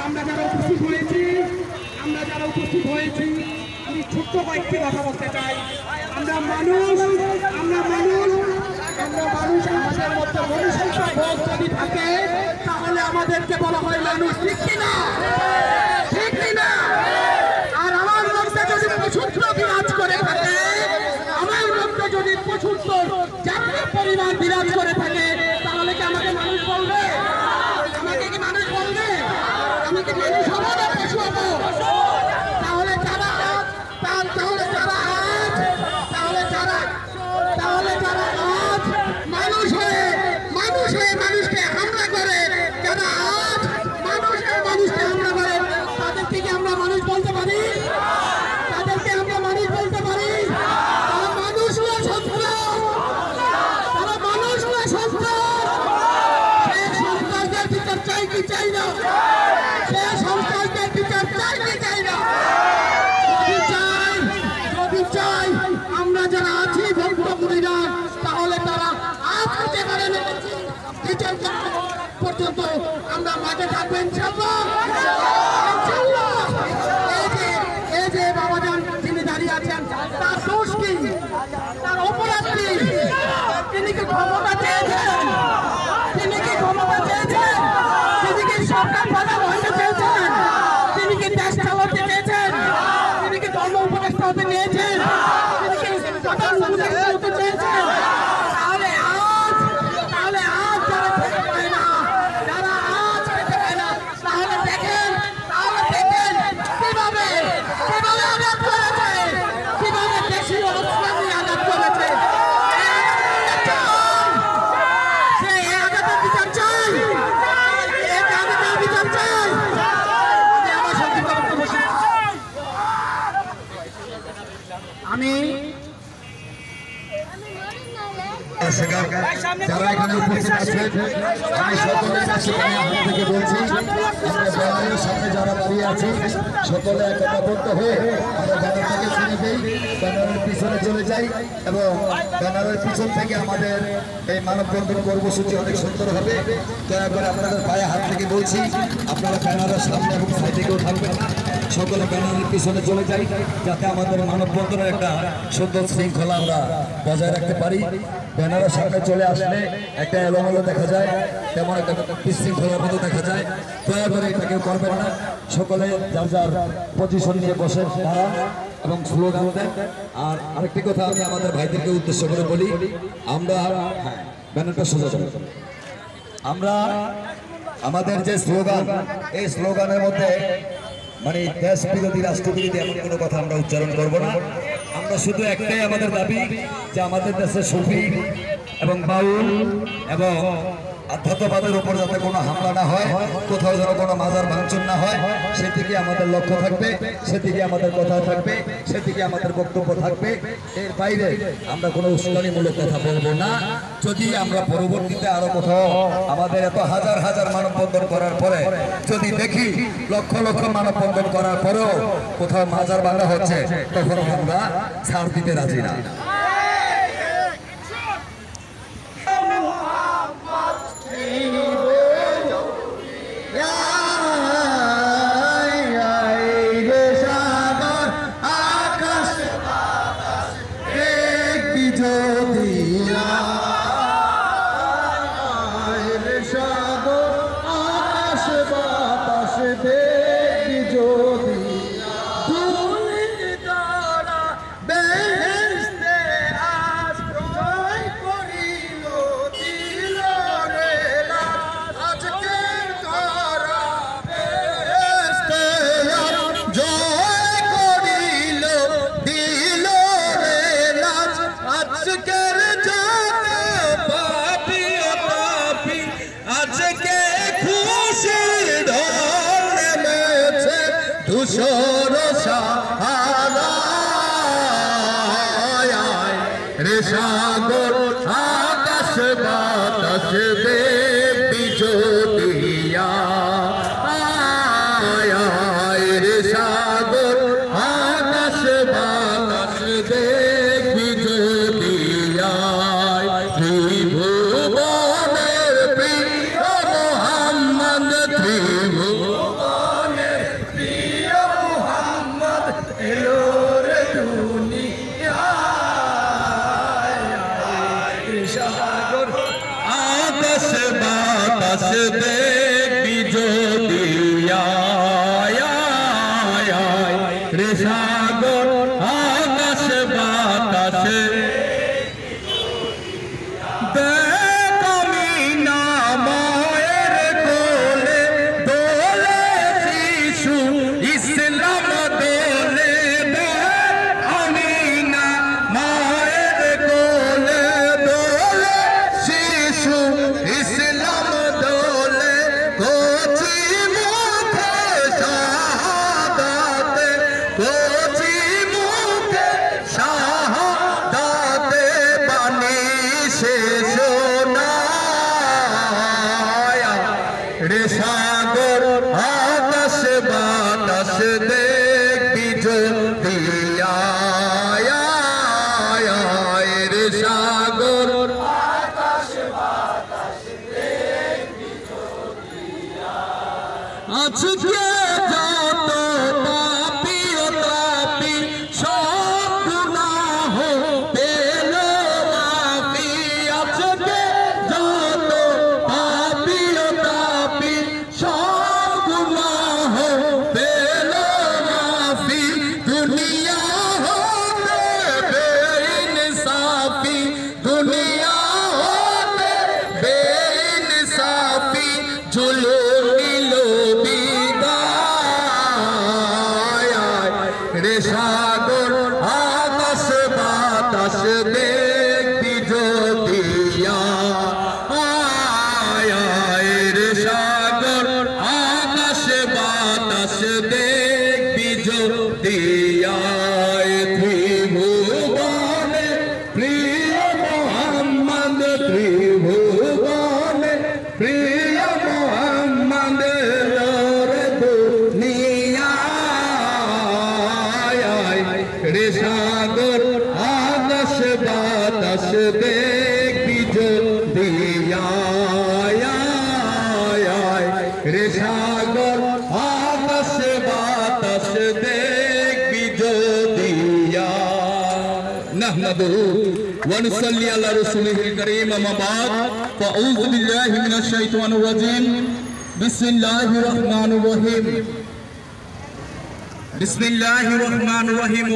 আমরা যারা উপস্থিত হয়েছি আমি ছোট্ট কয়েকটি কথা বলতে চাই। আমরা মানুষ আমাদের মধ্যে মনুষ্যত্ব বোধ যদি থাকে তাহলে আমাদেরকে বলা হয় মানুষ, ঠিক কিনা? আর আমার মধ্যে যদি পছন্দ বিরাজ করে থাকে, আমার মধ্যে যদি পছন্দ জাতীয় পরিমাণ বিরাজ করে থাকে, তাহলে কি আমাকে মানুষ বলবে? আমাকে কি মানুষ বলবে? আমি কি মানুষ হবো না পশু হবো? তাহলে যারা আজ মানুষ হয়ে মানুষকে হামলা করে, যারা আজ মানুষকে হামলা করে, তাদেরকে কি আমরা মানুষ বলতে পারি? তাদেরকে আমরা মানুষ বলতে পারি? তারা মানুষ না সন্ত্রাস, তারা মানুষ না সন্ত্রাস। সে সন্ত্রাসদের বিচার চাই কি চাই না? সে সন্ত্রাসদের বিচার চাই কি চাই না? যদি চাই আমরা যারা আছি ভক্তপুরীরা, তাহলে তারা আজ হতে পারে না বিচার পর্যন্ত আমরা মাঠে থাকবেন ইনশাআল্লাহ। এই যে বাবাজান যিনি দাঁড়িয়ে আছেন, তার দোষ কি? তার অপরাধ কি? তিনি কি ক্ষমতা চেয়েছেন? তিনি কি সরকার প্রধান হতে চেয়েছেন? তিনি কি দেশ চালাতে চেয়েছেন? তিনি কি ধর্ম উপদেষ্টা হতে চেয়েছেন? তিনি কি প্রধান উপদেষ্টা হতে চেয়েছেন? তাহলে আজ যারা খেতে পায় না, তাহলে দেখেন কিভাবে আঘাত করেছে, কিভাবে দেশীয় অস্ত্র নিয়ে আঘাত করেছে। যারা এখানে উপস্থিত আছেন, আমি সকলের কাছে হাত থেকে বলছি, আমরা ব্যানারের সামনে যারা দাঁড়িয়ে আছি সকলে একতাবদ্ধ হয়ে আমরা ব্যানারটাকে ছিনে দিই, ব্যানারের পিছনে চলে যাই এবং ব্যানারের পিছন থেকে আমাদের এই মানববন্ধন কর্মসূচি অনেক সুন্দর হবে। দয়া করে আপনাদের পায়ে হাত থেকে বলছি, আপনারা ব্যানারের সামনে এবং সাইডে কেউ থাকবেন না, সকলে ব্যানারের পিছনে চলে যাই, যাতে আমাদের মানববন্ধনের একটা সুন্দর শৃঙ্খলা আমরা বজায় রাখতে পারি। ব্যানারের সামনে চলে আসলে একটা এলোমেলো দেখা যায়, তেমন একটা বিশৃঙ্খলার মতো দেখা যায়। দয়া করে এটা কেউ করবেন না, সকলে যার যার পজিশন নিয়ে বসে দাঁড়ান এবং স্লোগান দেন। আর আরেকটি কথা আমি আমাদের ভাইদেরকে উদ্দেশ্য করে বলি, আমরা ব্যানারটা সোজা করি, আমরা আমাদের যে স্লোগান, এই স্লোগানের মধ্যে মানে দেশ বিরোধী রাষ্ট্র বিরোধী এমন কোনো কথা আমরা উচ্চারণ করবো না। আমরা শুধু একটাই আমাদের দাবি যে আমাদের দেশে সুফি এবং বাউল এবং আধ্যাত্মবাদের উপর যাতে কোনো হামলা না হয়, কোথাও যেন কোনো মাজার ভাঙচুর না হয়, সেদিকে আমাদের লক্ষ্য থাকবে, সেদিকে আমাদের কথা থাকবে, সেদিকে আমাদের বক্তব্য থাকবে। এর বাইরে আমরা কোনো উস্কানিমূলক কথা বলবো না। যদি আমরা পরবর্তীতে আরো কোথাও আমাদের এত হাজার হাজার মানববন্ধন করার পরে যদি দেখি লক্ষ লক্ষ মানববন্ধন করার পরেও কোথাও মাজার ভাঙা হচ্ছে, তখন আমরা ছাড় দিতে রাজি না। সাগর আকাশ বাতাস দেবী জ্যোতিয়া রে সাগর আকাশ বাতাস দেবী জ্যোতিয়া ত্রিভুবনের প্রিয় মোহাম্মদ ত্রিভুবন বাতাস দেখবি যদি রে সাগর আজকে যত পাপী ও তাপী সব গুনাহ পেল মাফি আজকে যত পাপী ও তাপী সব গুনাহ পেল মাফি দুনিয়া হতে বেইনসাফি দুনিয়া হতে বেইনসাফি জুলুম রে সাগর আকাশ বাতাস দেখবি যদি রে সাগর আকাশ বাতাস দেখবি যদি ত্রিভুবনে প্রিয় মোহাম্মদ ত্রিভুবনে প্রিয় মোহাম্মদ রে সাগর আকাশ বাতাস দেখবি যদি রে সাগর আকাশ বাতাস দেখবি যদি নাহমাদুহু ওয়া নুসাল্লি আলা রাসূলিহিল কারীম আম্মা বা'দ ফাআউযু বিল্লাহি মিনাশ শাইতানির রাজীম বিসমিল্লাহির রহমানির রহিম বিসমিল্লাহির রহমানির রহিম